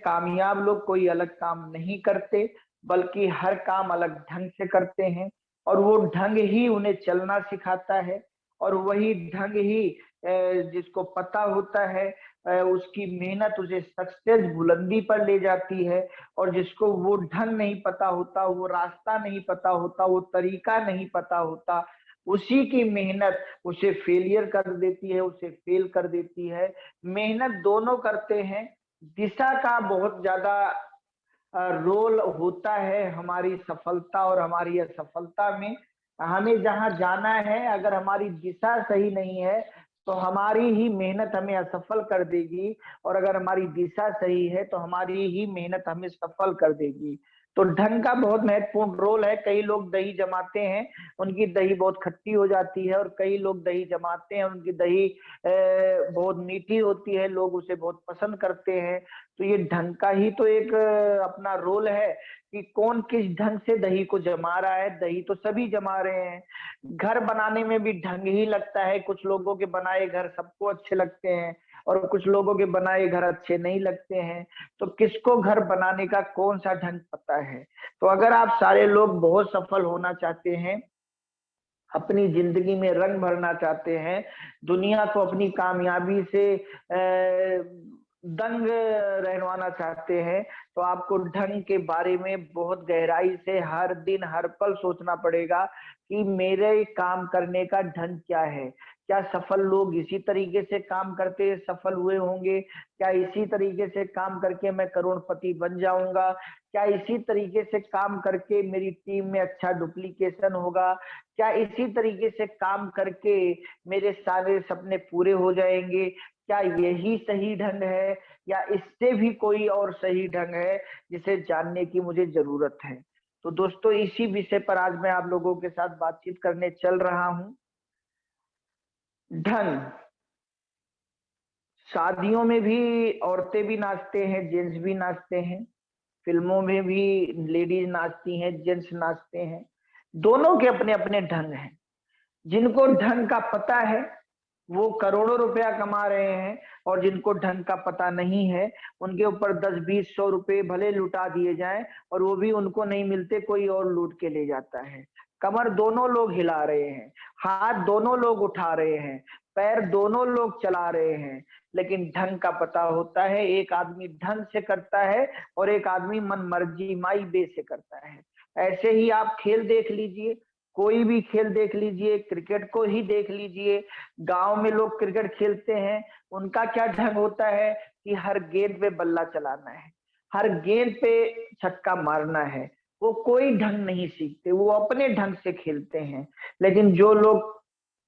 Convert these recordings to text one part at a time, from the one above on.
कामयाब लोग कोई अलग काम नहीं करते, बल्कि हर काम अलग ढंग से करते हैं, और वो ढंग ही उन्हें चलना सिखाता है। और वही ढंग ही जिसको पता होता है उसकी मेहनत उसे सक्सेस बुलंदी पर ले जाती है। और जिसको वो ढंग नहीं पता होता, वो रास्ता नहीं पता होता, वो तरीका नहीं पता होता, उसी की मेहनत उसे फेलियर कर देती है, उसे फेल कर देती है। मेहनत दोनों करते हैं। दिशा का बहुत ज्यादा रोल होता है हमारी सफलता और हमारी असफलता में। हमें जहां जाना है, अगर हमारी दिशा सही नहीं है तो हमारी ही मेहनत हमें असफल कर देगी, और अगर हमारी दिशा सही है तो हमारी ही मेहनत हमें सफल कर देगी। तो ढंग का बहुत महत्वपूर्ण रोल है। कई लोग दही जमाते हैं, उनकी दही बहुत खट्टी हो जाती है, और कई लोग दही जमाते हैं, उनकी दही बहुत मीठी होती है, लोग उसे बहुत पसंद करते हैं। तो ये ढंग का ही तो एक अपना रोल है कि कौन किस ढंग से दही को जमा रहा है। दही तो सभी जमा रहे हैं। घर बनाने में भी ढंग ही लगता है। कुछ लोगों के बनाए घर सबको अच्छे लगते हैं, और कुछ लोगों के बनाए घर अच्छे नहीं लगते हैं। तो किसको घर बनाने का कौन सा ढंग पता है? तो अगर आप सारे लोग बहुत सफल होना चाहते हैं, अपनी जिंदगी में रंग भरना चाहते हैं, दुनिया को अपनी कामयाबी से दंग रहनवाना चाहते हैं, तो आपको ढंग के बारे में बहुत गहराई से हर दिन हर पल सोचना पड़ेगा कि मेरे काम करने का ढंग क्या है। क्या सफल लोग इसी तरीके से काम करते सफल हुए होंगे? क्या इसी तरीके से काम करके मैं करोड़पति बन जाऊंगा? क्या इसी तरीके से काम करके मेरी टीम में अच्छा डुप्लीकेशन होगा? क्या इसी तरीके से काम करके मेरे सारे सपने पूरे हो जाएंगे? क्या यही सही ढंग है, या इससे भी कोई और सही ढंग है जिसे जानने की मुझे जरूरत है? तो दोस्तों, इसी विषय पर आज मैं आप लोगों के साथ बातचीत करने चल रहा हूं। ढंग। शादियों में भी औरतें भी नाचते हैं, जेंट्स भी नाचते हैं। फिल्मों में भी लेडीज नाचती हैं, जेंट्स नाचते हैं। दोनों के अपने अपने ढंग हैं। जिनको ढंग का पता है वो करोड़ों रुपया कमा रहे हैं, और जिनको ढंग का पता नहीं है उनके ऊपर 10-20-100 रुपए भले लुटा दिए जाएं, और वो भी उनको नहीं मिलते, कोई और लूट के ले जाता है। कमर दोनों लोग हिला रहे हैं, हाथ दोनों लोग उठा रहे हैं, पैर दोनों लोग चला रहे हैं, लेकिन ढंग का पता होता है। एक आदमी ढंग से करता है, और एक आदमी मन मर्जी माई बे से करता है। ऐसे ही आप खेल देख लीजिए, कोई भी खेल देख लीजिए, क्रिकेट को ही देख लीजिए। गांव में लोग क्रिकेट खेलते हैं, उनका क्या ढंग होता है कि हर गेंद पे बल्ला चलाना है, हर गेंद पे छक्का मारना है। वो कोई ढंग नहीं सीखते, वो अपने ढंग से खेलते हैं। लेकिन जो लोग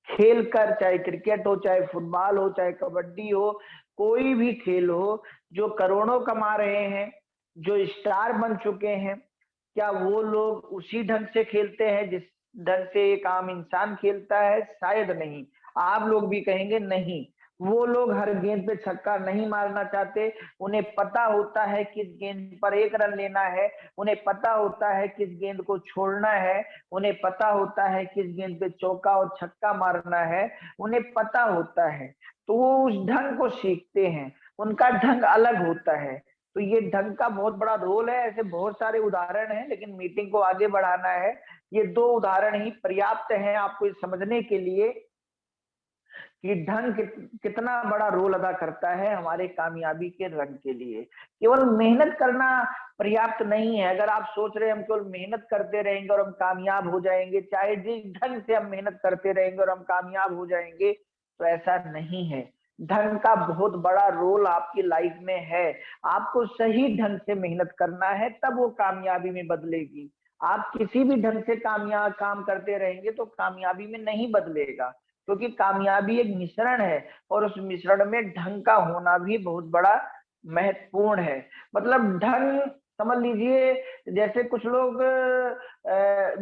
खेल कर, चाहे क्रिकेट हो, चाहे फुटबॉल हो, चाहे कबड्डी हो, कोई भी खेल हो, जो करोड़ों कमा रहे हैं, जो स्टार बन चुके हैं, क्या वो लोग उसी ढंग से खेलते हैं जिस ढंग से एक आम इंसान खेलता है? शायद नहीं। आप लोग भी कहेंगे नहीं। वो लोग हर गेंद पे छक्का नहीं मारना चाहते। उन्हें पता होता है किस गेंद पर 1 रन लेना है, उन्हें पता होता है किस गेंद को छोड़ना है, उन्हें पता होता है किस गेंद पे चौका और छक्का मारना है, उन्हें पता होता है। तो वो उस ढंग को सीखते हैं, उनका ढंग अलग होता है। तो ये ढंग का बहुत बड़ा रोल है। ऐसे बहुत सारे उदाहरण हैं, लेकिन मीटिंग को आगे बढ़ाना है। ये 2 उदाहरण ही पर्याप्त हैं आपको समझने के लिए कि ढंग कितना बड़ा रोल अदा करता है हमारे कामयाबी के रंग के लिए। केवल मेहनत करना पर्याप्त नहीं है। अगर आप सोच रहे हैं हम केवल मेहनत करते रहेंगे और हम कामयाब हो जाएंगे, चाहे जिस ढंग से हम मेहनत करते रहेंगे और हम कामयाब हो जाएंगे, तो ऐसा नहीं है। ढंग का बहुत बड़ा रोल आपकी लाइफ में है। आपको सही ढंग से मेहनत करना है, तब वो कामयाबी में बदलेगी। आप किसी भी ढंग से कामयाब काम करते रहेंगे तो कामयाबी में नहीं बदलेगा, क्योंकि कामयाबी एक मिश्रण है, और उस मिश्रण में ढंग का होना भी बहुत बड़ा महत्वपूर्ण है। मतलब ढंग, समझ लीजिए, जैसे कुछ लोग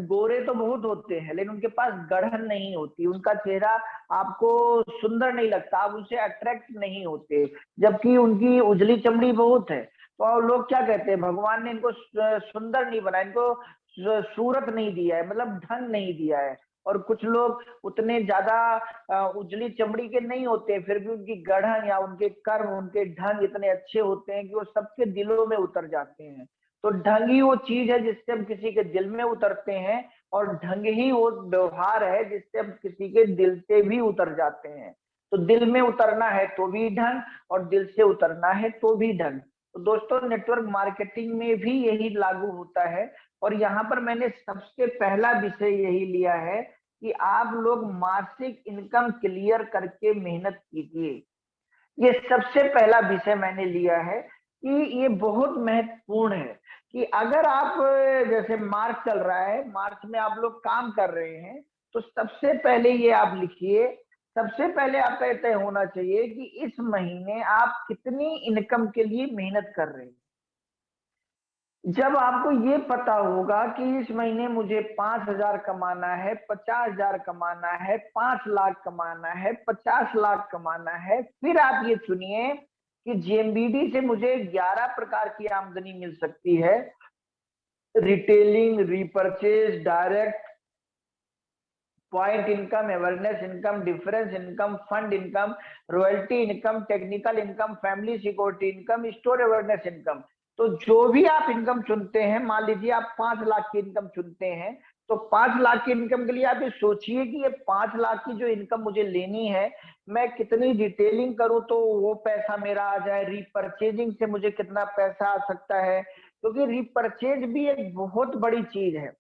गोरे तो बहुत होते हैं, लेकिन उनके पास गढ़न नहीं होती, उनका चेहरा आपको सुंदर नहीं लगता, आप उनसे अट्रैक्ट नहीं होते, जबकि उनकी उजली चमड़ी बहुत है। तो लोग क्या कहते हैं, भगवान ने इनको सुंदर नहीं बनाया, इनको सूरत नहीं दिया है, मतलब ढंग नहीं दिया है। और कुछ लोग उतने ज्यादा उजली चमड़ी के नहीं होते, फिर भी उनकी गढ़न या उनके कर्म, उनके ढंग इतने अच्छे होते हैं कि वो सबके दिलों में उतर जाते हैं। तो ढंग ही वो चीज है जिससे हम किसी के दिल में उतरते हैं, और ढंग ही वो व्यवहार है जिससे हम किसी के दिल से भी उतर जाते हैं। तो दिल में उतरना है तो भी ढंग, और दिल से उतरना है तो भी ढंग। तो दोस्तों, नेटवर्क मार्केटिंग में भी यही लागू होता है। और यहाँ पर मैंने सबसे पहला विषय यही लिया है कि आप लोग मासिक इनकम क्लियर करके मेहनत कीजिए। ये सबसे पहला विषय मैंने लिया है कि ये बहुत महत्वपूर्ण है कि अगर आप, जैसे मार्च चल रहा है, मार्च में आप लोग काम कर रहे हैं, तो सबसे पहले ये आप लिखिए, सबसे पहले आपका तय होना चाहिए कि इस महीने आप कितनी इनकम के लिए मेहनत कर रहे हैं। जब आपको ये पता होगा कि इस महीने मुझे 5,000 कमाना है, 50,000 कमाना है, 5 लाख कमाना है, 50 लाख कमाना है, फिर आप ये सुनिए कि जेएमबीडी से मुझे 11 प्रकार की आमदनी मिल सकती है। Retailing, repurchase, direct, point income, awareness income, difference income, fund income, royalty income, technical income, family security income, store awareness income. तो जो भी आप इनकम चुनते हैं, मान लीजिए आप 5 लाख की इनकम चुनते हैं, तो 5 लाख की इनकम के लिए आप ये सोचिए कि ये 5 लाख की जो इनकम मुझे लेनी है, मैं कितनी डिटेलिंग करूं तो वो पैसा मेरा आ जाए, रीपरचेजिंग से मुझे कितना पैसा आ सकता है, क्योंकि रीपरचेज भी एक बहुत बड़ी चीज है।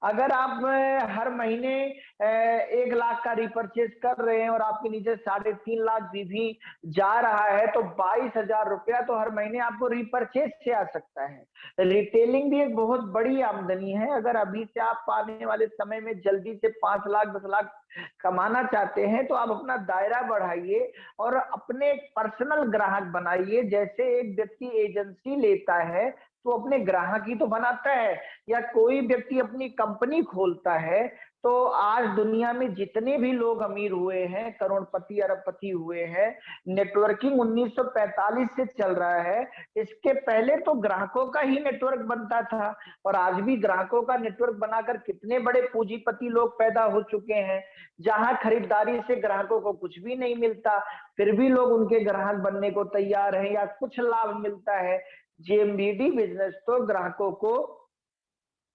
अगर आप हर महीने 1 लाख का रिपर्चेज कर रहे हैं और आपके नीचे 3.5 लाख बीवी जा रहा है, तो 22,000 रुपया तो हर महीने आपको रिपर्चेज से आ सकता है। रिटेलिंग भी एक बहुत बड़ी आमदनी है। अगर अभी से आप आने वाले समय में जल्दी से 5 लाख 10 लाख कमाना चाहते हैं, तो आप अपना दायरा बढ़ाइए और अपने पर्सनल ग्राहक बनाइए। जैसे एक व्यक्ति एजेंसी लेता है तो अपने ग्राहक ही तो बनाता है, या कोई व्यक्ति अपनी कंपनी खोलता है। तो आज दुनिया में जितने भी लोग अमीर हुए हैं, करोड़पति अरबपति हुए हैं, नेटवर्किंग 1945 से चल रहा है। इसके पहले तो ग्राहकों का ही नेटवर्क बनता था, और आज भी ग्राहकों का नेटवर्क बनाकर कितने बड़े पूंजीपति लोग पैदा हो चुके हैं। जहां खरीदारी से ग्राहकों को कुछ भी नहीं मिलता, फिर भी लोग उनके ग्राहक बनने को तैयार हैं या कुछ लाभ मिलता है। जेएमबीडी बिजनेस तो ग्राहकों को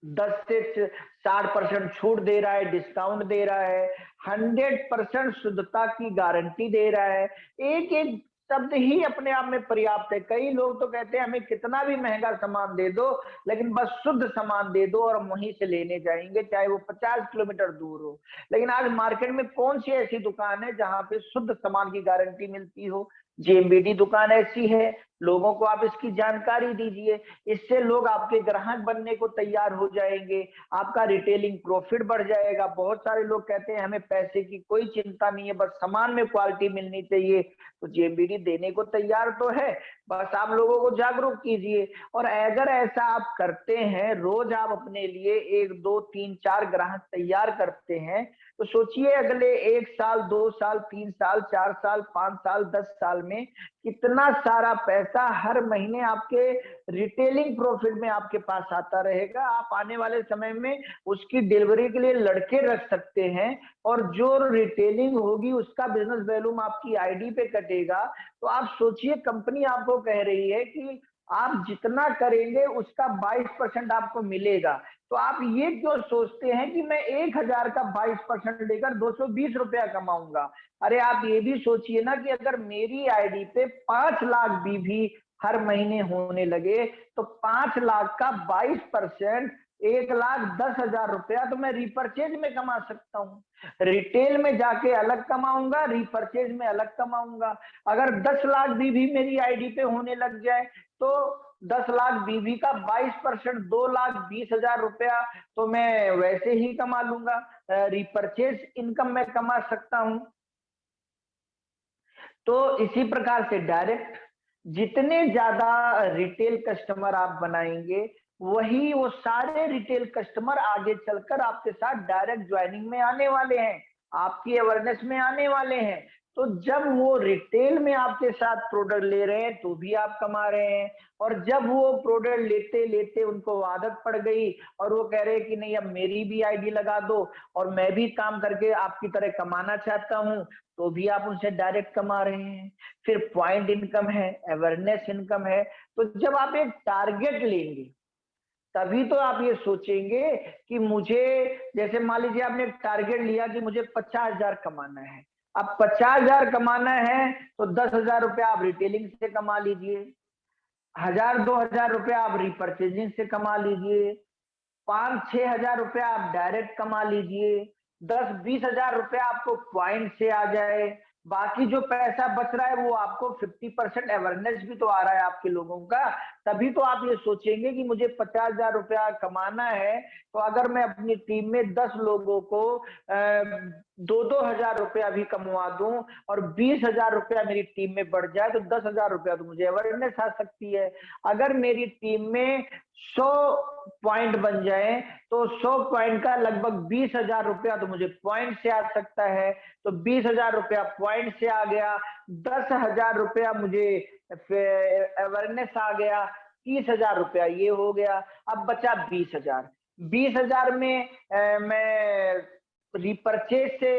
10 से 60% छूट दे रहा है, डिस्काउंट दे रहा है, 100% शुद्धता की गारंटी दे रहा है। एक एक शब्द ही अपने आप में पर्याप्त है। कई लोग तो कहते हैं हमें कितना भी महंगा सामान दे दो, लेकिन बस शुद्ध सामान दे दो, और हम वहीं से लेने जाएंगे, चाहे वो 50 किलोमीटर दूर हो। लेकिन आज मार्केट में कौन सी ऐसी दुकान है जहां पे शुद्ध सामान की गारंटी मिलती हो? जेएमबीडी दुकान ऐसी है। लोगों को आप इसकी जानकारी दीजिए, इससे लोग आपके ग्राहक बनने को तैयार हो जाएंगे, आपका रिटेलिंग प्रॉफिट बढ़ जाएगा। बहुत सारे लोग कहते हैं हमें पैसे की कोई चिंता नहीं है, बस सामान में क्वालिटी मिलनी चाहिए। तो जेएमबीडी देने को तैयार तो है, बस आप लोगों को जागरूक कीजिए। और अगर ऐसा आप करते हैं, रोज आप अपने लिए 1 2 3 4 ग्राहक तैयार करते हैं, तो सोचिए अगले 1 साल 2 साल 3 साल 4 साल 5 साल 10 साल में कितना सारा पैसा हर महीने आपके रिटेलिंग प्रॉफिट में आपके पास आता रहेगा। आप आने वाले समय में उसकी डिलीवरी के लिए लड़के रख सकते हैं, और जो रिटेलिंग होगी उसका बिजनेस वैल्यूम आपकी आईडी पे कटेगा। तो आप सोचिए, कंपनी आपको कह रही है कि आप जितना करेंगे उसका 22% आपको मिलेगा। तो आप ये क्यों सोचते हैं कि मैं 1,000 का 22% लेकर 220 रुपया कमाऊंगा? अरे आप ये भी सोचिए ना कि अगर मेरी आईडी पे 5 लाख बीवी हर महीने होने लगे, तो 5 लाख का 22% 1,10,000 रुपया तो मैं रिपर्चेज में कमा सकता हूँ। रिटेल में जाके अलग कमाऊंगा, रिपर्चेज में अलग कमाऊंगा। अगर 10 लाख बीवी मेरी आईडी पे होने लग जाए, तो 10 लाख बीवी का 22% 2,20,000 रुपया तो मैं वैसे ही कमा लूंगा। रिपर्चेज इनकम में कमा सकता हूं। तो इसी प्रकार से डायरेक्ट, जितने ज्यादा रिटेल कस्टमर आप बनाएंगे, वही वो सारे रिटेल कस्टमर आगे चलकर आपके साथ डायरेक्ट ज्वाइनिंग में आने वाले हैं, आपकी अवेयरनेस में आने वाले हैं। तो जब वो रिटेल में आपके साथ प्रोडक्ट ले रहे हैं तो भी आप कमा रहे हैं, और जब वो प्रोडक्ट लेते लेते उनको आदत पड़ गई और वो कह रहे हैं कि नहीं अब मेरी भी आईडी लगा दो और मैं भी काम करके आपकी तरह कमाना चाहता हूँ, तो भी आप उनसे डायरेक्ट कमा रहे हैं। फिर पॉइंट इनकम है, अवेयरनेस इनकम है। तो जब आप एक टारगेट लेंगे तभी तो आप ये सोचेंगे कि मुझे, जैसे मान लीजिए आपने एक टारगेट लिया कि मुझे 50,000 कमाना है। अब 50,000 कमाना है तो 10,000 रुपया आप रिटेलिंग से कमा लीजिए, 1,000-2,000 रुपया आप रिपर्चेजिंग से कमा लीजिए, 5-6 हजार रुपया आप डायरेक्ट कमा लीजिए, 10-20 हजार रुपया आपको पॉइंट से आ जाए, बाकी जो पैसा बच रहा है वो आपको 50% अवेयरनेस भी तो आ रहा है आपके लोगों का। तभी तो आप ये सोचेंगे कि मुझे 50,000 रुपया कमाना है, तो अगर मैं अपनी टीम में 10 लोगों को 2-2 हजार रुपया भी कमवा दूं और 20,000 रुपया मेरी टीम में बढ़ जाए तो 10,000 रुपया तो मुझे अवेयरनेस आ सकती है। अगर मेरी टीम में 100 पॉइंट बन जाए तो 100 पॉइंट का लगभग 20,000 रुपया तो मुझे पॉइंट से आ सकता है। तो 20,000 रुपया पॉइंट से आ गया, 10,000 रुपया मुझे अवेयरनेस आ गया, 30,000 रुपया ये हो गया। अब बचा 20,000। 20,000 में मैं रिपर्चेज से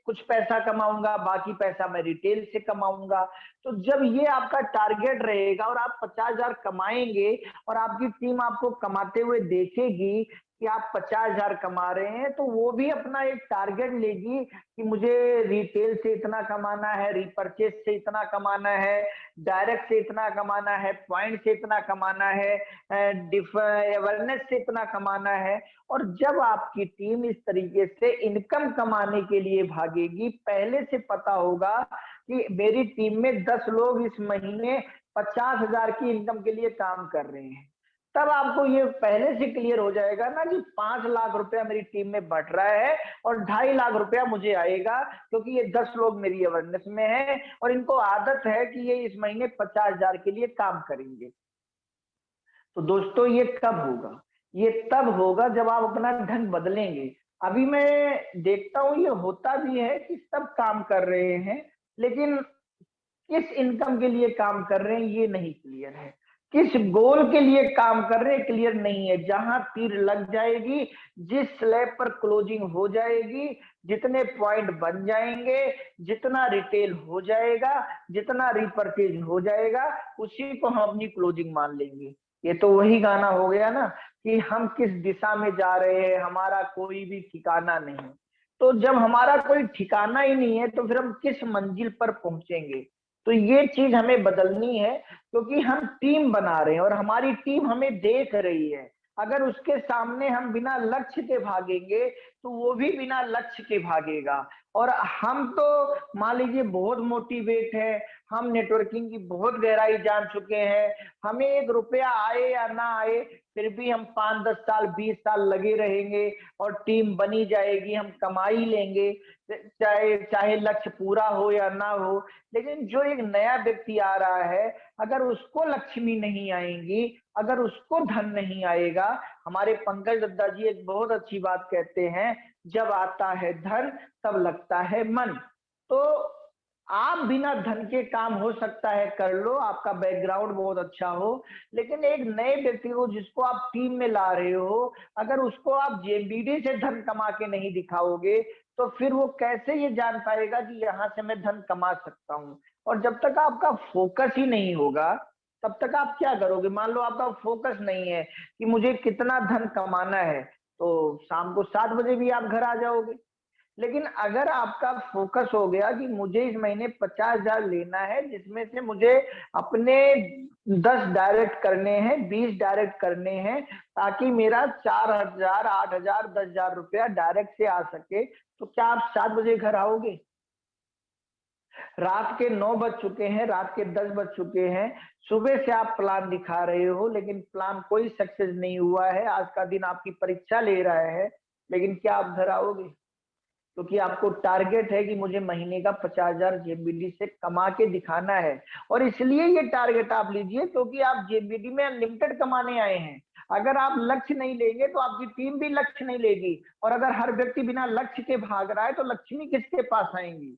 कुछ पैसा कमाऊंगा, बाकी पैसा मैं रिटेल से कमाऊंगा। तो जब ये आपका टारगेट रहेगा और आप 50,000 कमाएंगे और आपकी टीम आपको कमाते हुए देखेगी कि आप 50,000 कमा रहे हैं, तो वो भी अपना एक टारगेट लेगी कि मुझे रिटेल से इतना कमाना है, रिपर्चेज से इतना कमाना है, डायरेक्ट से इतना कमाना है, पॉइंट से इतना कमाना है, अवेयरनेस से इतना कमाना है। और जब आपकी टीम इस तरीके से इनकम कमाने के लिए भागेगी, पहले से पता होगा कि मेरी टीम में 10 लोग इस महीने 50,000 की इनकम के लिए काम कर रहे हैं, तब आपको ये पहले से क्लियर हो जाएगा ना कि 5 लाख रुपया मेरी टीम में बढ़ रहा है और 2.5 लाख रुपया मुझे आएगा, क्योंकि ये 10 लोग मेरी अवेयरनेस में हैं और इनको आदत है कि ये इस महीने 50,000 के लिए काम करेंगे। तो दोस्तों ये कब होगा? ये तब होगा जब आप अपना ढंग बदलेंगे। अभी मैं देखता हूं ये होता भी है कि सब काम कर रहे हैं, लेकिन किस इनकम के लिए काम कर रहे हैं ये नहीं क्लियर है, किस गोल के लिए काम कर रहे हैं क्लियर नहीं है। जहां तीर लग जाएगी, जिस स्लैब पर क्लोजिंग हो जाएगी, जितने पॉइंट बन जाएंगे, जितना रिटेल हो जाएगा, जितना रिपर्चेज हो जाएगा, उसी को हम अपनी क्लोजिंग मान लेंगे। ये तो वही गाना हो गया ना कि हम किस दिशा में जा रहे हैं, हमारा कोई भी ठिकाना नहीं। तो जब हमारा कोई ठिकाना ही नहीं है तो फिर हम किस मंजिल पर पहुंचेंगे? तो ये चीज हमें बदलनी है, क्योंकि हम टीम बना रहे हैं और हमारी टीम हमें देख रही है। अगर उसके सामने हम बिना लक्ष्य के भागेंगे तो वो भी बिना लक्ष्य के भागेगा। और हम तो मान लीजिए बहुत मोटिवेट है, हम नेटवर्किंग की बहुत गहराई जान चुके हैं, हमें 1 रुपया आए या ना आए फिर भी हम 5-10 साल 20 साल लगे रहेंगे और टीम बनी जाएगी, हम कमा ही लेंगे, चाहे चाहे लक्ष्य पूरा हो या ना हो। लेकिन जो एक नया व्यक्ति आ रहा है, अगर उसको लक्ष्मी नहीं आएंगी, अगर उसको धन नहीं आएगा, हमारे पंकज दत्ता जी एक बहुत अच्छी बात कहते हैं, जब आता है धन तब लगता है मन। तो आप बिना धन के काम हो सकता है कर लो, आपका बैकग्राउंड बहुत अच्छा हो, लेकिन एक नए व्यक्ति को जिसको आप टीम में ला रहे हो, अगर उसको आप जेबीडी से धन कमा के नहीं दिखाओगे तो फिर वो कैसे ये जान पाएगा कि यहाँ से मैं धन कमा सकता हूँ? और जब तक आपका फोकस ही नहीं होगा तब तक आप क्या करोगे? मान लो आपका फोकस नहीं है कि मुझे कितना धन कमाना है, तो शाम को 7 बजे भी आप घर आ जाओगे। लेकिन अगर आपका फोकस हो गया कि मुझे इस महीने 50,000 लेना है, जिसमें से मुझे अपने 10 डायरेक्ट करने हैं, 20 डायरेक्ट करने हैं, ताकि मेरा 4,000, 8,000, 10,000 रुपया डायरेक्ट से आ सके, तो क्या आप 7 बजे घर आओगे? रात के 9 बज चुके हैं, रात के 10 बज चुके हैं, सुबह से आप प्लान दिखा रहे हो लेकिन प्लान कोई सक्सेस नहीं हुआ है, आज का दिन आपकी परीक्षा ले रहा है, लेकिन क्या आप घर आओगे? क्योंकि आपको टारगेट है कि मुझे महीने का 50,000 जेबीडी से कमा के दिखाना है। और इसलिए ये टारगेट आप लीजिए क्योंकि आप जेबीडी में अनलिमिटेड कमाने आए हैं। अगर आप लक्ष्य नहीं लेंगे तो आपकी टीम भी लक्ष्य नहीं लेगी, और अगर हर व्यक्ति बिना लक्ष्य के भाग रहा है तो लक्ष्मी किसके पास आएंगी?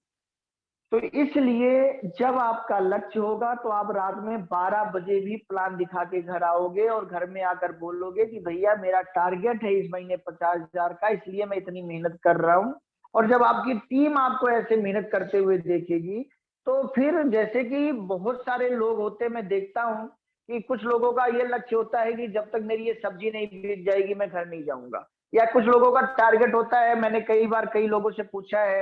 तो इसलिए जब आपका लक्ष्य होगा तो आप रात में 12 बजे भी प्लान दिखा के घर आओगे और घर में आकर बोलोगे कि भैया मेरा टारगेट है इस महीने 50,000 का, इसलिए मैं इतनी मेहनत कर रहा हूँ। और जब आपकी टीम आपको ऐसे मेहनत करते हुए देखेगी तो फिर जैसे कि बहुत सारे लोग होते, मैं देखता हूँ कि कुछ लोगों का ये लक्ष्य होता है कि जब तक मेरी ये सब्जी नहीं बिक जाएगी मैं घर नहीं जाऊंगा। या कुछ लोगों का टारगेट होता है, मैंने कई बार कई लोगों से पूछा है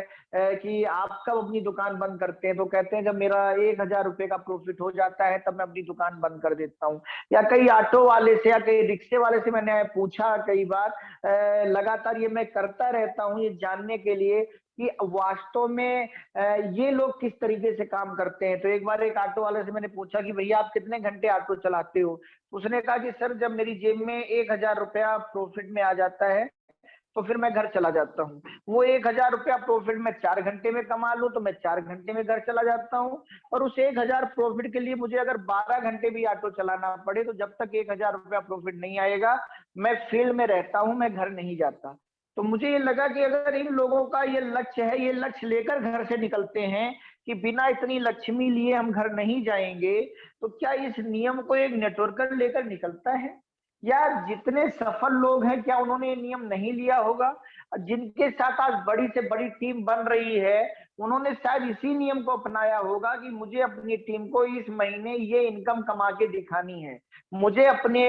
कि आप कब अपनी दुकान बंद करते हैं, तो कहते हैं जब मेरा 1,000 रुपए का प्रॉफिट हो जाता है तब मैं अपनी दुकान बंद कर देता हूँ। या कई ऑटो वाले से या कई रिक्शे वाले से मैंने पूछा कई बार, लगातार ये मैं करता रहता हूँ ये जानने के लिए कि वास्तव में ये लोग किस तरीके से काम करते हैं। तो एक बार एक ऑटो वाले से मैंने पूछा कि भैया आप कितने घंटे ऑटो चलाते हो? उसने कहा कि सर जब मेरी जेब में 1,000 रुपया प्रॉफिट में आ जाता है तो फिर मैं घर चला जाता हूँ। वो 1,000 रुपया प्रॉफिट में 4 घंटे में कमा लूं तो मैं 4 घंटे में घर चला जाता हूँ। और उस 1,000 प्रॉफिट के लिए मुझे अगर 12 घंटे भी ऑटो चलाना पड़े तो जब तक 1,000 रुपया प्रॉफिट नहीं आएगा मैं फील्ड में रहता हूँ, मैं घर नहीं जाता। तो मुझे ये लगा कि अगर इन लोगों का ये लक्ष्य है, ये लक्ष्य लेकर घर से निकलते हैं कि बिना इतनी लक्ष्मी लिए हम घर नहीं जाएंगे, तो क्या इस नियम को एक नेटवर्कर लेकर निकलता है? या जितने सफल लोग हैं क्या उन्होंने ये नियम नहीं लिया होगा? जिनके साथ आज बड़ी से बड़ी टीम बन रही है उन्होंने शायद इसी नियम को अपनाया होगा कि मुझे अपनी टीम को इस महीने ये इनकम कमा के दिखानी है, मुझे अपने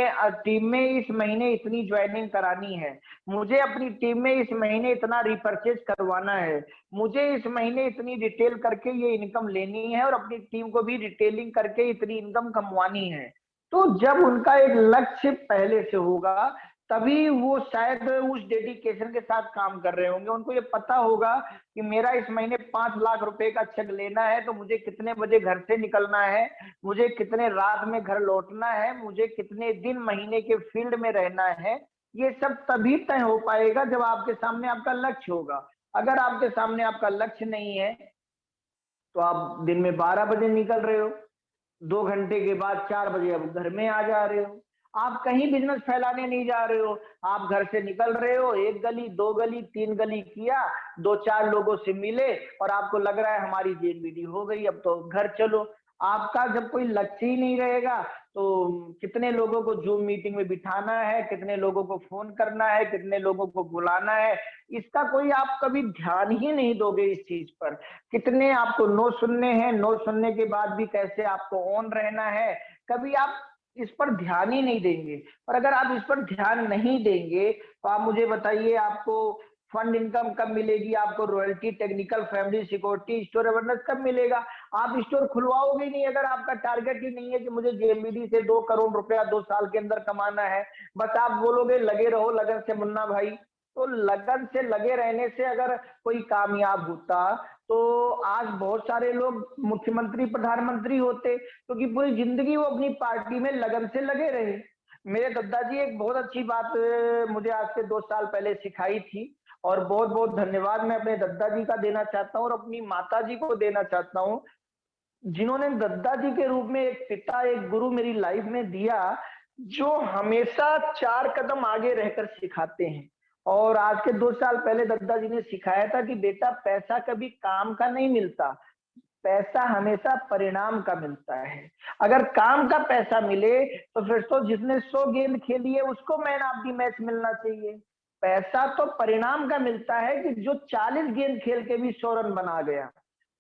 टीम में इस महीने इतनी ज्वाइनिंग करानी है, मुझे अपनी टीम में इस महीने इतना रिपर्चेज करवाना है, मुझे इस महीने इतनी रिटेल करके ये इनकम लेनी है और अपनी टीम को भी रिटेलिंग करके इतनी इनकम कमवानी है। तो जब उनका एक लक्ष्य पहले से होगा तभी वो शायद उस डेडिकेशन के साथ काम कर रहे होंगे। उनको ये पता होगा कि मेरा इस महीने 5 लाख रुपए का चेक लेना है तो मुझे कितने बजे घर से निकलना है, मुझे कितने रात में घर लौटना है, मुझे कितने दिन महीने के फील्ड में रहना है। ये सब तभी तय हो पाएगा जब आपके सामने आपका लक्ष्य होगा। अगर आपके सामने आपका लक्ष्य नहीं है तो आप दिन में 12 बजे निकल रहे हो, 2 घंटे के बाद 4 बजे अब घर में आ जा रहे हो। आप कहीं बिजनेस फैलाने नहीं जा रहे हो, आप घर से निकल रहे हो, 1 गली 2 गली 3 गली किया, 2-4 लोगों से मिले और आपको लग रहा है हमारी जेलबीडी हो गई अब तो घर चलो। आपका जब कोई लक्ष्य ही नहीं रहेगा तो कितने लोगों को जूम मीटिंग में बिठाना है, कितने लोगों को फोन करना है, कितने लोगों को बुलाना है, इसका कोई आप कभी ध्यान ही नहीं दोगे इस चीज पर। कितने आपको नो सुनने हैं, नो सुनने के बाद भी कैसे आपको ऑन रहना है, कभी आप इस पर ध्यान ही नहीं देंगे। और अगर आप इस पर ध्यान नहीं देंगे तो आप मुझे बताइए आपको फंड इनकम कब मिलेगी, आपको royalty, technical, family security, store awareness कब मिलेगा? आप स्टोर खुलवाओगे नहीं अगर आपका टारगेट ही नहीं है कि मुझे जेएमबीडी से 2 करोड़ रुपया 2 साल के अंदर कमाना है। बस आप बोलोगे लगे रहो लगन से मुन्ना भाई। तो लगन से लगे रहने से अगर कोई कामयाब होता तो आज बहुत सारे लोग मुख्यमंत्री प्रधानमंत्री होते, क्योंकि पूरी जिंदगी वो अपनी पार्टी में लगन से लगे रहे। मेरे दादाजी एक बहुत अच्छी बात मुझे आज से 2 साल पहले सिखाई थी और बहुत बहुत धन्यवाद मैं अपने दादाजी का देना चाहता हूँ और अपनी माता जी को देना चाहता हूँ, जिन्होंने दादाजी के रूप में एक पिता, एक गुरु मेरी लाइफ में दिया, जो हमेशा 4 कदम आगे रहकर सिखाते हैं। और आज के 2 साल पहले दादाजी ने सिखाया था कि बेटा पैसा कभी काम का नहीं मिलता, पैसा हमेशा परिणाम का मिलता है। अगर काम का पैसा मिले तो फिर तो जिसने 100 गेंद खेली है उसको मैन ऑफ द मैच मिलना चाहिए। पैसा तो परिणाम का मिलता है कि जो 40 गेंद खेल के भी 100 रन बना गया।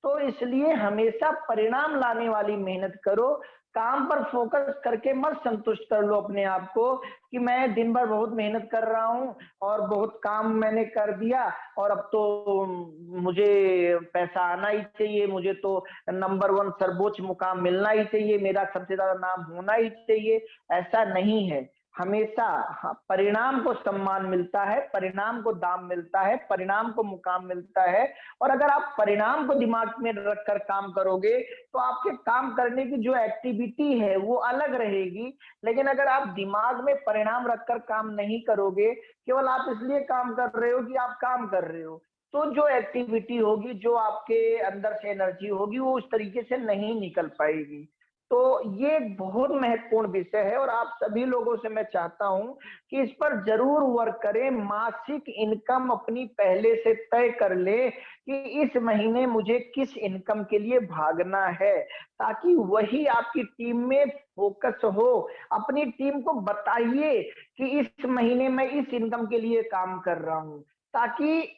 तो इसलिए हमेशा परिणाम लाने वाली मेहनत करो, काम पर फोकस करके मत संतुष्ट कर लो अपने आप को कि मैं दिन भर बहुत मेहनत कर रहा हूँ और बहुत काम मैंने कर दिया और अब तो मुझे पैसा आना ही चाहिए, मुझे तो नंबर 1 सर्वोच्च मुकाम मिलना ही चाहिए, मेरा सबसे ज्यादा नाम होना ही चाहिए। ऐसा नहीं है। हमेशा परिणाम को सम्मान मिलता है, परिणाम को दाम मिलता है, परिणाम को मुकाम मिलता है। और अगर आप परिणाम को दिमाग में रखकर काम करोगे तो आपके काम करने की जो एक्टिविटी है वो अलग रहेगी। लेकिन अगर आप दिमाग में परिणाम रखकर काम नहीं करोगे, केवल आप इसलिए काम कर रहे हो कि आप काम कर रहे हो, तो जो एक्टिविटी होगी, जो आपके अंदर से एनर्जी होगी वो उस तरीके से नहीं निकल पाएगी। तो ये बहुत महत्वपूर्ण विषय है और आप सभी लोगों से मैं चाहता हूं कि इस पर जरूर वर्क करें। मासिक इनकम अपनी पहले से तय कर ले कि इस महीने मुझे किस इनकम के लिए भागना है, ताकि वही आपकी टीम में फोकस हो। अपनी टीम को बताइए कि इस महीने मैं इस इनकम के लिए काम कर रहा हूं, ताकि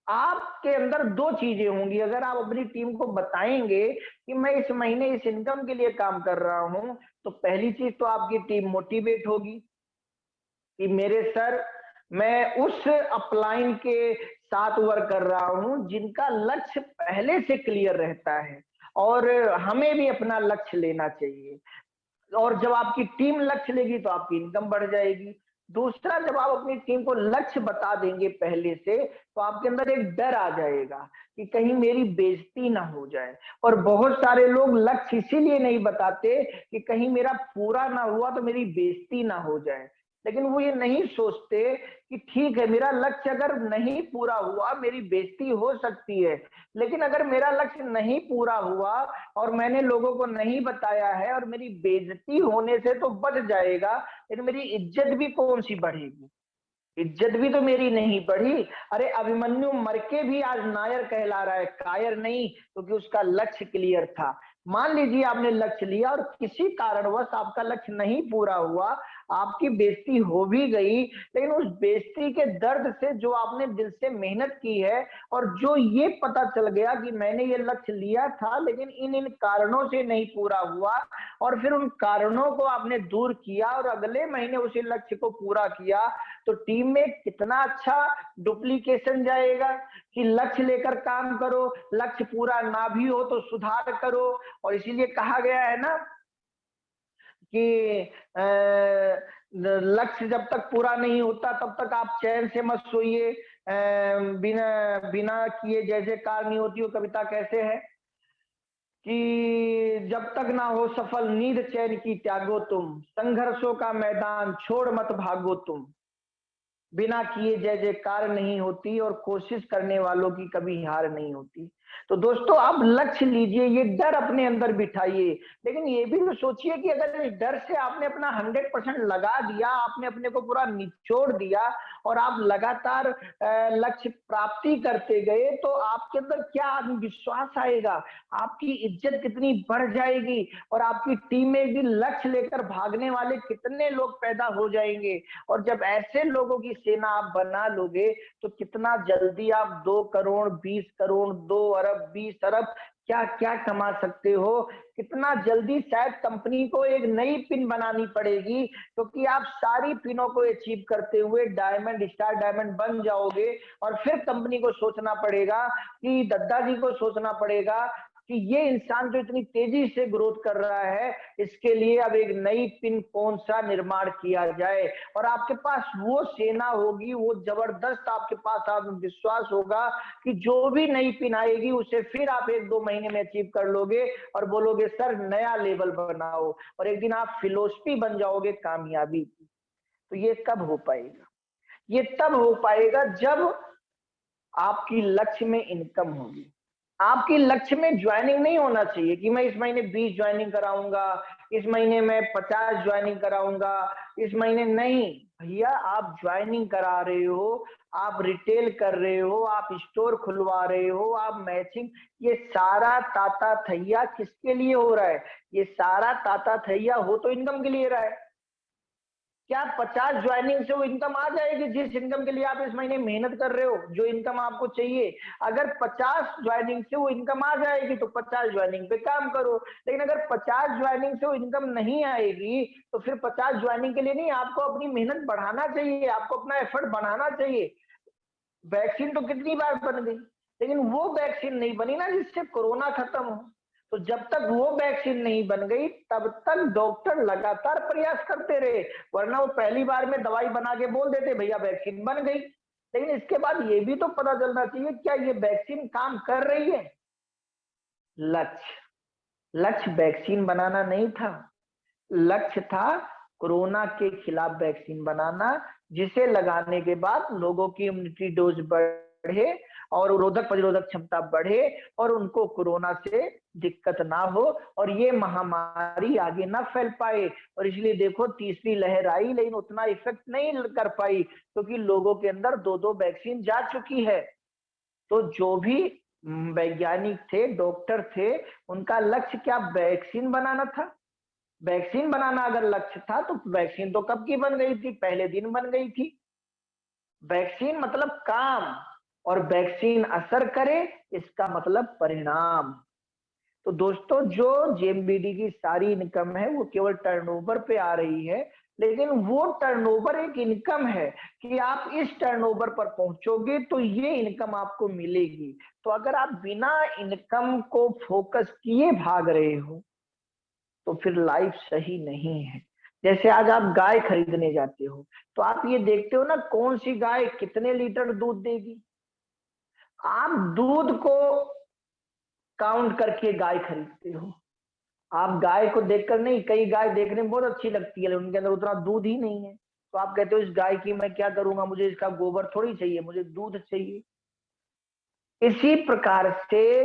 आपके अंदर दो चीजें होंगी। अगर आप अपनी टीम को बताएंगे कि मैं इस महीने इस इनकम के लिए काम कर रहा हूं, तो पहली चीज तो आपकी टीम मोटिवेट होगी कि मेरे सर, मैं उस अपलाइन के साथ वर्क कर रहा हूं जिनका लक्ष्य पहले से क्लियर रहता है, और हमें भी अपना लक्ष्य लेना चाहिए। और जब आपकी टीम लक्ष्य लेगी तो आपकी इनकम बढ़ जाएगी। दूसरा, जब आप अपनी टीम को लक्ष्य बता देंगे पहले से, तो आपके अंदर एक डर आ जाएगा कि कहीं मेरी बेइज्जती ना हो जाए। और बहुत सारे लोग लक्ष्य इसीलिए नहीं बताते कि कहीं मेरा पूरा ना हुआ तो मेरी बेइज्जती ना हो जाए। लेकिन वो ये नहीं सोचते कि ठीक है, मेरा लक्ष्य अगर नहीं पूरा हुआ मेरी बेइज्जती हो सकती है, लेकिन अगर मेरा लक्ष्य नहीं पूरा हुआ और मैंने लोगों को नहीं बताया है और मेरी बेइज्जती होने से तो बच जाएगा, लेकिन मेरी इज्जत भी कौन सी बढ़ेगी? इज्जत भी तो मेरी नहीं बढ़ी। अरे अभिमन्यु मर के भी आज नायर कहला रहा है, कायर नहीं, क्योंकि उसका लक्ष्य क्लियर था। मान लीजिए आपने लक्ष्य लिया और किसी कारणवश आपका लक्ष्य नहीं पूरा हुआ, आपकी बेइज्जती हो भी गई, लेकिन उस बेइज्जती के दर्द से जो आपने दिल से मेहनत की है और जो ये पता चल गया कि मैंने ये लक्ष्य लिया था लेकिन इन इन कारणों से नहीं पूरा हुआ, और फिर उन कारणों को आपने दूर किया और अगले महीने उसी लक्ष्य को पूरा किया, तो टीम में कितना अच्छा डुप्लीकेशन जाएगा कि लक्ष्य लेकर काम करो, लक्ष्य पूरा ना भी हो तो सुधार करो। और इसीलिए कहा गया है ना कि लक्ष्य जब तक पूरा नहीं होता तब तक आप चैन से मत सोइए, बिना बिना किए जय जयकार नहीं होती। वो कविता कैसे है कि जब तक ना हो सफल नींद चैन की त्यागो तुम, संघर्षों का मैदान छोड़ मत भागो तुम, बिना किए जय जयकार नहीं होती और कोशिश करने वालों की कभी हार नहीं होती। तो दोस्तों, आप लक्ष्य लीजिए, ये डर अपने अंदर बिठाइए, लेकिन ये भी तो सोचिए कि अगर इस डर से आपने अपना 100% लगा दिया, आपने अपने को पूरा निचोड़ दिया और आप लगातार लक्ष्य प्राप्ति करते गए, तो आपके अंदर क्या आत्मविश्वास आएगा, आपकी इज्जत कितनी बढ़ जाएगी, और आपकी टीम में एक दिन लक्ष्य लेकर भागने वाले कितने लोग पैदा हो जाएंगे। और जब ऐसे लोगों की सेना आप बना लोगे तो कितना जल्दी आप 2 करोड़ 20 करोड़ 2 अरब 20 अरब क्या क्या कमा सकते हो। कितना जल्दी शायद कंपनी को एक नई पिन बनानी पड़ेगी, क्योंकि आप सारी पिनों को अचीव करते हुए डायमंड स्टार डायमंड बन जाओगे। और फिर कंपनी को सोचना पड़ेगा कि दद्दा जी को सोचना पड़ेगा कि ये इंसान जो इतनी तेजी से ग्रोथ कर रहा है, इसके लिए अब एक नई पिन कौन सा निर्माण किया जाए। और आपके पास वो सेना होगी, वो जबरदस्त आपके पास आत्मविश्वास होगा कि जो भी नई पिन आएगी उसे फिर आप 1-2 महीने में अचीव कर लोगे और बोलोगे सर नया लेवल बनाओ, और एक दिन आप फिलोसफी बन जाओगे कामयाबी की। तो ये कब हो पाएगा? ये तब हो पाएगा जब आपकी लक्ष्य में इनकम होगी। आपकी लक्ष्य में ज्वाइनिंग नहीं होना चाहिए कि मैं इस महीने 20 ज्वाइनिंग कराऊंगा, इस महीने में 50 ज्वाइनिंग कराऊंगा, इस महीने नहीं। भैया, आप ज्वाइनिंग करा रहे हो, आप रिटेल कर रहे हो, आप स्टोर खुलवा रहे हो, आप मैचिंग, ये सारा ताता थैया किसके लिए हो रहा है? ये सारा ताता थैया हो तो इनकम के लिए रहा है। क्या 50 ज्वाइनिंग से वो इनकम आ जाएगी जिस इनकम के लिए आप इस महीने मेहनत कर रहे हो, जो इनकम आपको चाहिए? अगर 50 ज्वाइनिंग से वो इनकम आ जाएगी तो 50 ज्वाइनिंग पे काम करो। लेकिन अगर 50 ज्वाइनिंग से वो इनकम नहीं आएगी तो फिर 50 ज्वाइनिंग के लिए नहीं, आपको अपनी मेहनत बढ़ाना चाहिए, आपको अपना एफर्ट बढ़ाना चाहिए। वैक्सीन तो कितनी बार बन गई, लेकिन वो वैक्सीन नहीं बनी ना जिससे कोरोना खत्म हो। तो जब तक वो वैक्सीन नहीं बन गई तब तक डॉक्टर लगातार प्रयास करते रहे, वरना वो पहली बार में दवाई बना के बोल देते भैया वैक्सीन बन गई। लेकिन इसके बाद ये भी तो पता चलना चाहिए क्या ये वैक्सीन काम कर रही है। लक्ष्य लक्ष्य वैक्सीन बनाना नहीं था, लक्ष्य था कोरोना के खिलाफ वैक्सीन बनाना, जिसे लगाने के बाद लोगों की इम्यूनिटी डोज बढ़ बढ़े और रोधक प्रतिरोधक क्षमता बढ़े और उनको कोरोना से दिक्कत ना हो और ये महामारी आगे ना फैल पाए। और इसलिए देखो तीसरी लहर आई लेकिन उतना इफेक्ट नहीं कर पाई क्योंकि लोगों के अंदर 2-2 वैक्सीन जा चुकी है। तो जो भी वैज्ञानिक थे, डॉक्टर थे, उनका लक्ष्य क्या वैक्सीन बनाना था। वैक्सीन बनाना अगर लक्ष्य था तो वैक्सीन तो कब की बन गई थी, पहले दिन बन गई थी। वैक्सीन मतलब काम और वैक्सीन असर करे इसका मतलब परिणाम। तो दोस्तों जो जेएमबीडी की सारी इनकम है वो केवल टर्नओवर पे आ रही है, लेकिन वो टर्नओवर एक इनकम है कि आप इस टर्नओवर पर पहुंचोगे तो ये इनकम आपको मिलेगी। तो अगर आप बिना इनकम को फोकस किए भाग रहे हो तो फिर लाइफ सही नहीं है। जैसे आज आप गाय खरीदने जाते हो तो आप ये देखते हो ना कौन सी गाय कितने लीटर दूध देगी। आप दूध को काउंट करके गाय खरीदते हो। आप गाय को देखकर नहीं, कई गाय देखने में बहुत अच्छी लगती है लेकिन उनके अंदर उतना दूध ही नहीं है, तो आप कहते हो इस गाय की मैं क्या करूंगा, मुझे इसका गोबर थोड़ी चाहिए, मुझे दूध चाहिए। इसी प्रकार से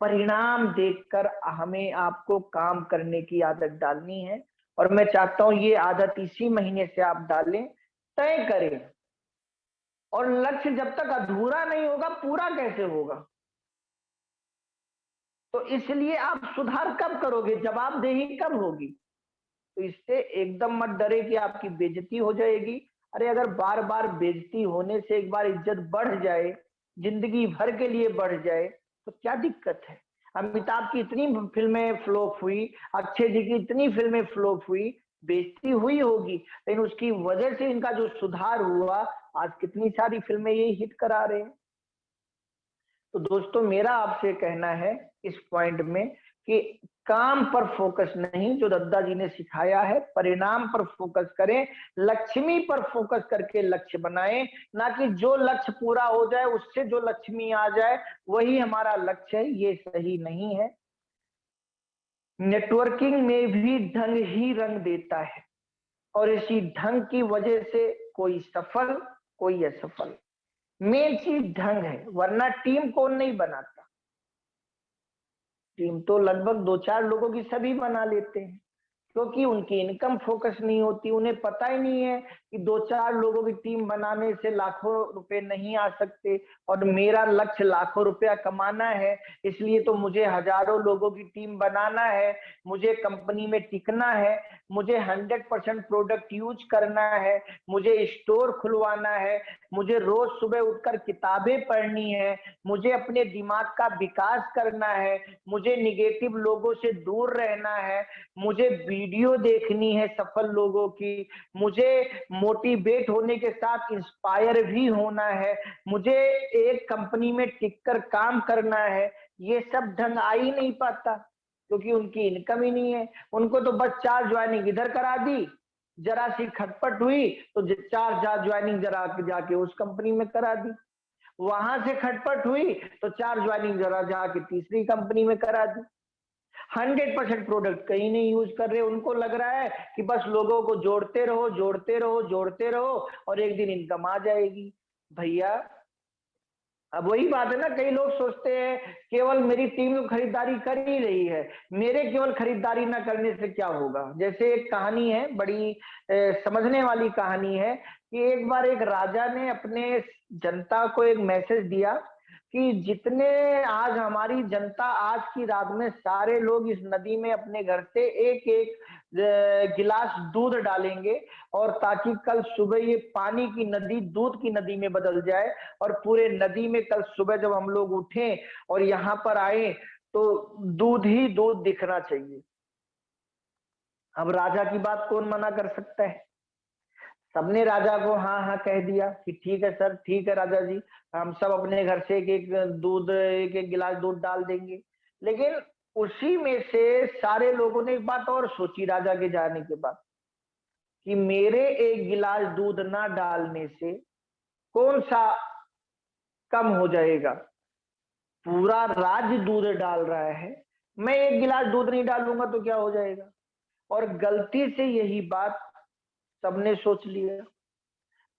परिणाम देखकर हमें आपको काम करने की आदत डालनी है और मैं चाहता हूं ये आदत इसी महीने से आप डालें, तय करें। और लक्ष्य जब तक अधूरा नहीं होगा पूरा कैसे होगा। तो इसलिए आप सुधार कब करोगे, जवाबदेही कब होगी। तो इससे एकदम मत डरे कि आपकी बेइज्जती हो जाएगी। अरे अगर बार बार बेइज्जती होने से एक बार इज्जत बढ़ जाए, जिंदगी भर के लिए बढ़ जाए, तो क्या दिक्कत है। अमिताभ की इतनी फिल्में फ्लॉप हुई, अक्षय जी की इतनी फिल्में फ्लॉप हुई, बेइज्जती हुई होगी, लेकिन उसकी वजह से इनका जो सुधार हुआ, आज कितनी सारी फिल्में ये हिट करा रहे हैं। तो दोस्तों मेरा आपसे कहना है इस पॉइंट में कि काम पर फोकस नहीं, जो दद्दा जी ने सिखाया है, परिणाम पर फोकस करें, लक्ष्मी पर फोकस करके लक्ष्य बनाएं, ना कि जो लक्ष्य पूरा हो जाए उससे जो लक्ष्मी आ जाए वही हमारा लक्ष्य है। ये सही नहीं है। नेटवर्किंग में भी ढंग ही रंग देता है और इसी ढंग की वजह से कोई सफल कोई असफल। मेन चीज ढंग है, वरना टीम कौन नहीं बनाता। टीम तो लगभग 2-4 लोगों की सभी बना लेते हैं क्योंकि उनकी इनकम फोकस नहीं होती। उन्हें पता ही नहीं है कि 2-4 लोगों की टीम बनाने से लाखों रुपए नहीं आ सकते और मेरा लक्ष्य लाखों रुपया कमाना है, इसलिए तो मुझे हजारों लोगों की टीम बनाना है, मुझे कंपनी में टिकना है, मुझे 100% प्रोडक्ट यूज करना है, मुझे स्टोर खुलवाना है, मुझे रोज सुबह उठकर किताबें पढ़नी है, मुझे अपने दिमाग का विकास करना है, मुझे निगेटिव लोगों से दूर रहना है, मुझे वीडियो देखनी है सफल लोगों की, मुझे मोटिवेट होने के साथ इंस्पायर भी होना है, मुझे एक कंपनी में टिककर काम करना है। ये सब ढंग आ ही नहीं पाता क्योंकि उनकी इनकम ही नहीं है। उनको तो बस 4 ज्वाइनिंग इधर करा दी, जरा सी खटपट हुई तो 4 ज्वाइनिंग जरा जाके उस कंपनी में करा दी, वहां से खटपट हुई तो 4 ज्वाइनिंग जरा जाके तीसरी कंपनी में करा दी। 100% प्रोडक्ट कहीं नहीं यूज कर रहे। उनको लग रहा है कि बस लोगों को जोड़ते रहो जोड़ते रहो जोड़ते रहो और एक दिन इनकम आ जाएगी। भैया अब वही बात है ना, कई लोग सोचते हैं केवल मेरी टीम तो खरीदारी कर ही रही है, मेरे केवल खरीदारी ना करने से क्या होगा। जैसे एक कहानी है, बड़ी समझने वाली कहानी है कि एक बार एक राजा ने अपने जनता को एक मैसेज दिया कि जितने आज हमारी जनता आज की रात में सारे लोग इस नदी में अपने घर से एक एक गिलास दूध डालेंगे और ताकि कल सुबह ये पानी की नदी दूध की नदी में बदल जाए और पूरे नदी में कल सुबह जब हम लोग उठें और यहाँ पर आए तो दूध ही दूध दिखना चाहिए। अब राजा की बात कौन मना कर सकता है। सबने राजा को हाँ हाँ कह दिया कि ठीक है सर, ठीक है राजा जी, हम सब अपने घर से एक एक गिलास दूध डाल देंगे। लेकिन उसी में से सारे लोगों ने एक बात और सोची राजा के जाने के बाद कि मेरे एक गिलास दूध ना डालने से कौन सा कम हो जाएगा, पूरा राज्य दूध डाल रहा है, मैं एक गिलास दूध नहीं डालूंगा तो क्या हो जाएगा। और गलती से यही बात सबने सोच लिया,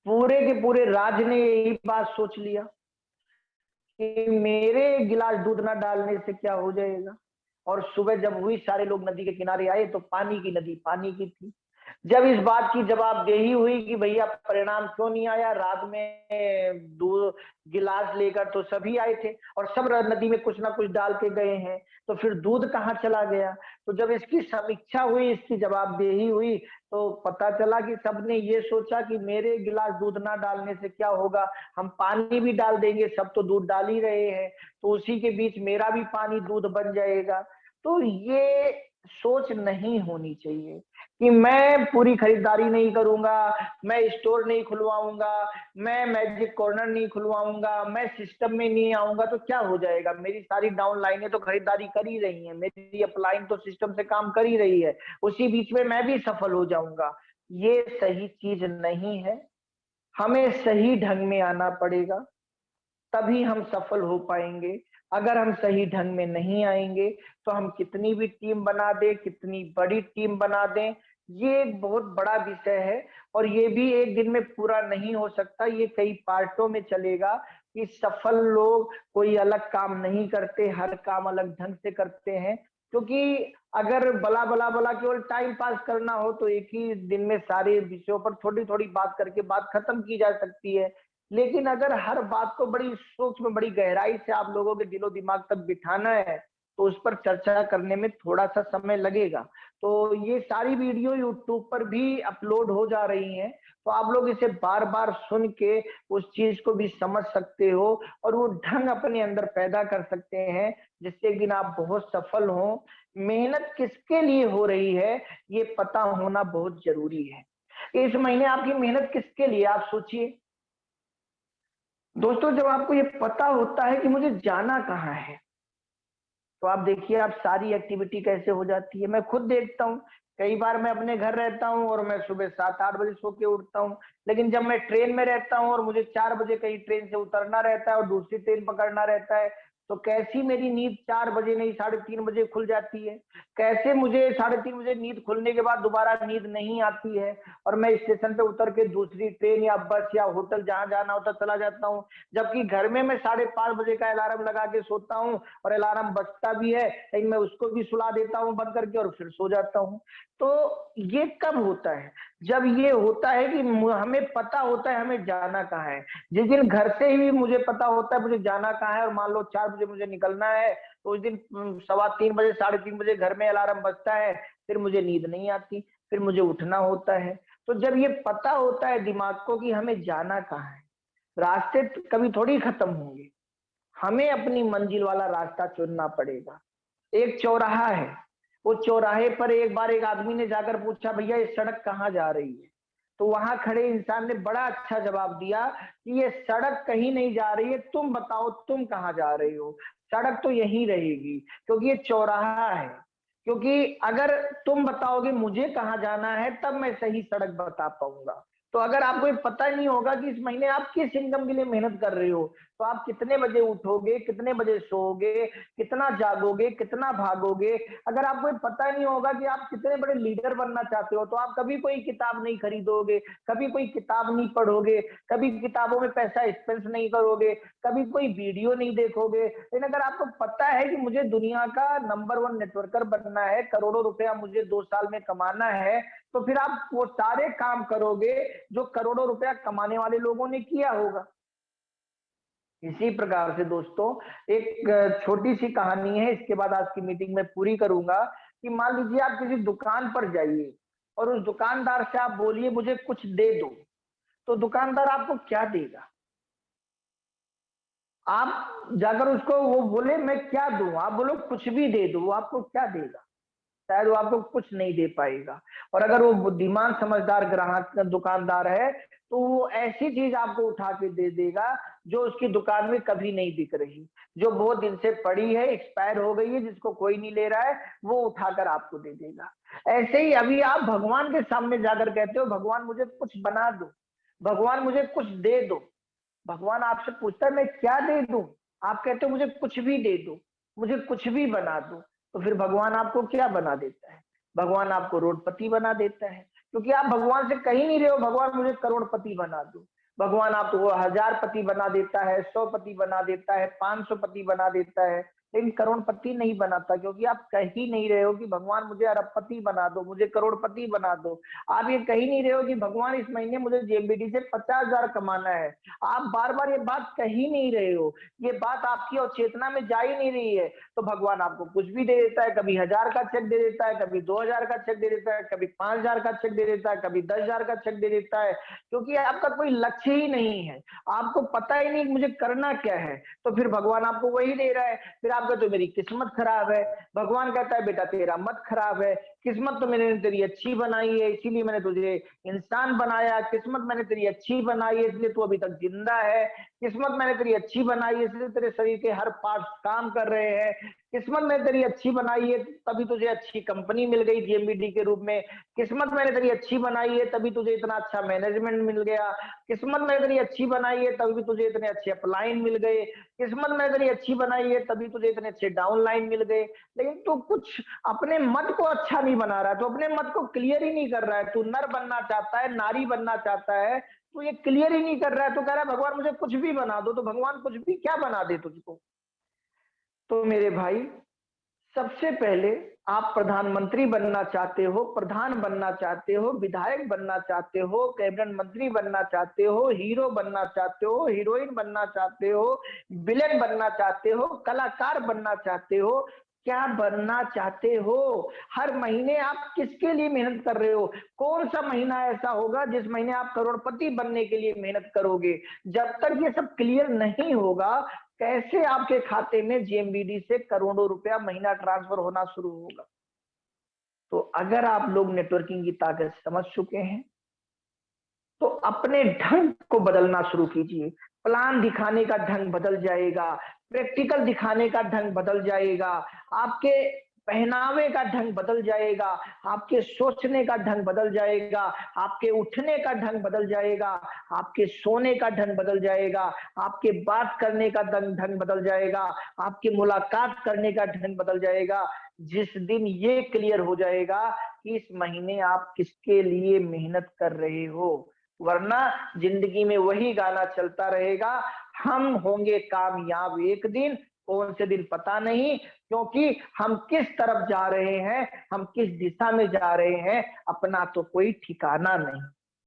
पूरे के पूरे राज्य ने यही बात सोच लिया कि मेरे गिलास दूध ना डालने से क्या हो जाएगा। और सुबह जब हुई, सारे लोग नदी के किनारे आए तो पानी की नदी पानी की थी। जब इस बात की जवाबदेही हुई कि भैया परिणाम क्यों नहीं आया, रात में दूध गिलास लेकर तो सभी आए थे और सब नदी में कुछ ना कुछ डाल के गए हैं, तो फिर दूध कहाँ चला गया। तो जब इसकी समीक्षा हुई, इसकी जवाबदेही हुई, तो पता चला कि सबने ये सोचा कि मेरे गिलास दूध ना डालने से क्या होगा, हम पानी भी डाल देंगे, सब तो दूध डाल ही रहे हैं, तो उसी के बीच मेरा भी पानी दूध बन जाएगा। तो ये सोच नहीं होनी चाहिए कि मैं पूरी खरीदारी नहीं करूंगा, मैं स्टोर नहीं खुलवाऊंगा, मैं मैजिक कॉर्नर नहीं खुलवाऊंगा, मैं सिस्टम में नहीं आऊंगा तो क्या हो जाएगा, मेरी सारी डाउन लाइनें तो खरीदारी कर ही रही हैं, मेरी अपलाइन तो सिस्टम से काम कर ही रही है, उसी बीच में मैं भी सफल हो जाऊंगा। ये सही चीज नहीं है। हमें सही ढंग में आना पड़ेगा, तभी हम सफल हो पाएंगे। अगर हम सही ढंग में नहीं आएंगे तो हम कितनी भी टीम बना दें, कितनी बड़ी टीम बना दें, ये एक बहुत बड़ा विषय है और ये भी एक दिन में पूरा नहीं हो सकता, ये कई पार्टों में चलेगा कि सफल लोग कोई अलग काम नहीं करते, हर काम अलग ढंग से करते हैं। क्योंकि अगर बला बला बला केवल टाइम पास करना हो तो एक ही दिन में सारे विषयों पर थोड़ी थोड़ी बात करके बात खत्म की जा सकती है। लेकिन अगर हर बात को बड़ी सूक्ष्म, बड़ी गहराई से आप लोगों के दिलो दिमाग तक बिठाना है तो उस पर चर्चा करने में थोड़ा सा समय लगेगा। तो ये सारी वीडियो यूट्यूब पर भी अपलोड हो जा रही हैं, तो आप लोग इसे बार बार सुन के उस चीज को भी समझ सकते हो और वो ढंग अपने अंदर पैदा कर सकते हैं जिससे एक दिन आप बहुत सफल हो। मेहनत किसके लिए हो रही है ये पता होना बहुत जरूरी है। इस महीने आपकी मेहनत किसके लिए, आप सोचिए दोस्तों। जब आपको ये पता होता है कि मुझे जाना कहाँ है, तो आप देखिए आप सारी एक्टिविटी कैसे हो जाती है। मैं खुद देखता हूँ, कई बार मैं अपने घर रहता हूँ और मैं सुबह 7-8 बजे सो के उठता हूँ, लेकिन जब मैं ट्रेन में रहता हूँ और मुझे 4 बजे कहीं ट्रेन से उतरना रहता है और दूसरी ट्रेन पकड़ना रहता है, तो कैसी मेरी नींद 4 बजे नहीं 3:30 बजे खुल जाती है, कैसे मुझे 3:30 बजे नींद खुलने के बाद दोबारा नींद नहीं आती है और मैं स्टेशन पे उतर के दूसरी ट्रेन या बस या होटल जहां जाना होता चला जाता हूँ। जबकि घर में मैं 5:30 बजे का अलार्म लगा के सोता हूँ और अलार्म बजता भी है, लेकिन मैं उसको भी सुला देता हूँ बंद करके और फिर सो जाता हूँ। तो ये कब होता है, जब ये होता है कि हमें पता होता है हमें जाना कहाँ है। जिस दिन घर से ही मुझे पता होता है मुझे जाना कहाँ है और मान लो 4 बजे मुझे निकलना है, तो उस दिन 3:15 बजे 3:30 बजे घर में अलार्म बजता है, फिर मुझे नींद नहीं आती, फिर मुझे उठना होता है। तो जब ये पता होता है दिमाग को कि हमें जाना कहाँ है, रास्ते कभी थोड़ी खत्म होंगे, हमें अपनी मंजिल वाला रास्ता चुनना पड़ेगा। एक चौराहा है, वो चौराहे पर एक बार एक आदमी ने जाकर पूछा भैया ये सड़क कहाँ जा रही है, तो वहां खड़े इंसान ने बड़ा अच्छा जवाब दिया कि ये सड़क कहीं नहीं जा रही है, तुम बताओ तुम कहाँ जा रही हो। सड़क तो यहीं रहेगी क्योंकि ये चौराहा है, क्योंकि अगर तुम बताओगे मुझे कहाँ जाना है तब मैं सही सड़क बता पाऊंगा। तो अगर आपको ये पता नहीं होगा कि इस महीने आप किस इनकम के लिए मेहनत कर रहे हो, तो आप कितने बजे उठोगे, कितने बजे सोओगे, कितना जागोगे, कितना भागोगे, अगर आपको ये पता नहीं होगा कि आप कितने बड़े लीडर बनना चाहते हो, तो आप कभी कोई किताब नहीं खरीदोगे, कभी कोई किताब नहीं पढ़ोगे, कभी किताबों में पैसा एक्सपेंस नहीं करोगे, कभी कोई वीडियो नहीं देखोगे। लेकिन अगर आपको पता है कि मुझे दुनिया का नंबर 1 नेटवर्कर बनना है, करोड़ों रुपया मुझे 2 साल में कमाना है, तो फिर आप वो सारे काम करोगे जो करोड़ों रुपया कमाने वाले लोगों ने किया होगा। इसी प्रकार से दोस्तों एक छोटी सी कहानी है, इसके बाद आज की मीटिंग में पूरी करूंगा। कि मान लीजिए आप किसी दुकान पर जाइए और उस दुकानदार से आप बोलिए मुझे कुछ दे दो, तो दुकानदार आपको क्या देगा। आप जाकर उसको वो बोले मैं क्या दूं, आप बोलो कुछ भी दे दो, वो आपको क्या देगा, शायद वो आपको कुछ नहीं दे पाएगा। और अगर वो बुद्धिमान समझदार ग्राहक दुकानदार है तो वो ऐसी चीज आपको उठा के दे देगा जो उसकी दुकान में कभी नहीं बिक रही, जो बहुत दिन से पड़ी है, एक्सपायर हो गई है, जिसको कोई नहीं ले रहा है, वो उठाकर आपको दे देगा। ऐसे ही अभी आप भगवान के सामने जाकर कहते हो भगवान मुझे कुछ बना दो, भगवान मुझे कुछ दे दो, भगवान आपसे पूछता है मैं क्या दे दूं, आप कहते हो मुझे कुछ भी दे दो, मुझे कुछ भी बना दो, तो फिर भगवान आपको क्या बना देता है, भगवान आपको रोडपति बना देता है। क्योंकि आप भगवान से कहीं नहीं रहे हो भगवान मुझे करोड़पति बना दो, भगवान आपको 1000 पति बना देता है, 100 पति बना देता है, 500 पति बना देता है, लेकिन करोड़पति नहीं बनाता, क्योंकि आप कह ही नहीं रहे हो कि भगवान मुझे अरबपति बना दो, मुझे करोड़पति बना दो। आप ये कह ही नहीं रहे हो कि भगवान इस महीने मुझे जेएमबीडी से 50,000 कमाना है। आप बार बार ये बात कह ही नहीं रहे हो, ये बात आपकी और चेतना में जा ही नहीं रही है। तो भगवान आपको कुछ भी दे देता है, कभी 1000 का चेक दे देता है, कभी 2000 का चेक दे देता है, कभी 5000 का चेक दे देता है, कभी 10,000 का चेक दे देता है, क्योंकि आपका कोई लक्ष्य ही नहीं है, आपको पता ही नहीं मुझे करना क्या है, तो फिर भगवान आपको वही दे रहा है। फिर आप कहते हो मेरी किस्मत खराब है, भगवान कहता है बेटा तेरा मत खराब है, किस्मत तो मैंने तेरी अच्छी बनाई है, इसीलिए मैंने तुझे इंसान बनाया, किस्मत मैंने तेरी अच्छी बनाई है इसलिए तू अभी तक जिंदा है, किस्मत मैंने तेरी अच्छी बनाई है इसलिए तेरे शरीर के हर पार्ट काम कर रहे हैं, किस्मत मैंने तेरी अच्छी बनाई है तभी तुझे अच्छी कंपनी मिल गई जेएमबीडी के रूप में, किस्मत मैंने तेरी अच्छी बनाई है तभी तुझे इतना अच्छा मैनेजमेंट मिल गया, किस्मत मैंने तेरी अच्छी बनाई है तभी तुझे इतने अच्छे अपलाइन मिल गए, किस्मत मैंने तेरी अच्छी बनाई है तभी तुझे इतने अच्छे डाउनलाइन मिल गए। लेकिन तू कुछ अपने मत को अच्छा नहीं बना रहा है, तो अपने मत को क्लियर ही नहीं कर रहा है। तू नर बनना चाहता है, नारी बनना चाहता है, तो ये क्लियर ही नहीं कर रहा है। तो कह रहा है भगवान मुझे कुछ भी बना दो, तो भगवान कुछ भी क्या बना दे तुझको। तो मेरे भाई, सबसे पहले आप प्रधानमंत्री बनना चाहते हो, प्रधान बनना चाहते हो, विधायक बनना चाहते हो, कैबिनेट मंत्री बनना चाहते हो, हीरो बनना चाहते हो, हीरोइन बनना चाहते हो, विलेन बनना चाहते हो, कलाकार बनना चाहते हो, क्या बनना चाहते हो। हर महीने आप किसके लिए मेहनत कर रहे हो। कौन सा महीना ऐसा होगा जिस महीने आप करोड़पति बनने के लिए मेहनत करोगे। जब तक ये सब क्लियर नहीं होगा, कैसे आपके खाते में जेएमबीडी से करोड़ों रुपया महीना ट्रांसफर होना शुरू होगा। तो अगर आप लोग नेटवर्किंग की ताकत समझ चुके हैं, तो अपने ढंग को बदलना शुरू कीजिए। प्लान दिखाने का ढंग बदल जाएगा, प्रैक्टिकल दिखाने का ढंग बदल जाएगा, आपके पहनावे का ढंग बदल जाएगा, आपके सोचने का ढंग बदल जाएगा, आपके उठने का ढंग बदल जाएगा, आपके सोने का ढंग बदल जाएगा, आपके बात करने का ढंग बदल जाएगा, आपके मुलाकात करने का ढंग बदल जाएगा। जिस दिन ये क्लियर हो जाएगा कि इस महीने आप किसके लिए मेहनत कर रहे हो, वरना जिंदगी में वही गाना चलता रहेगा, हम होंगे कामयाब एक दिन, कौन से दिन पता नहीं, क्योंकि हम किस तरफ जा रहे हैं, हम किस दिशा में जा रहे हैं, अपना तो कोई ठिकाना नहीं।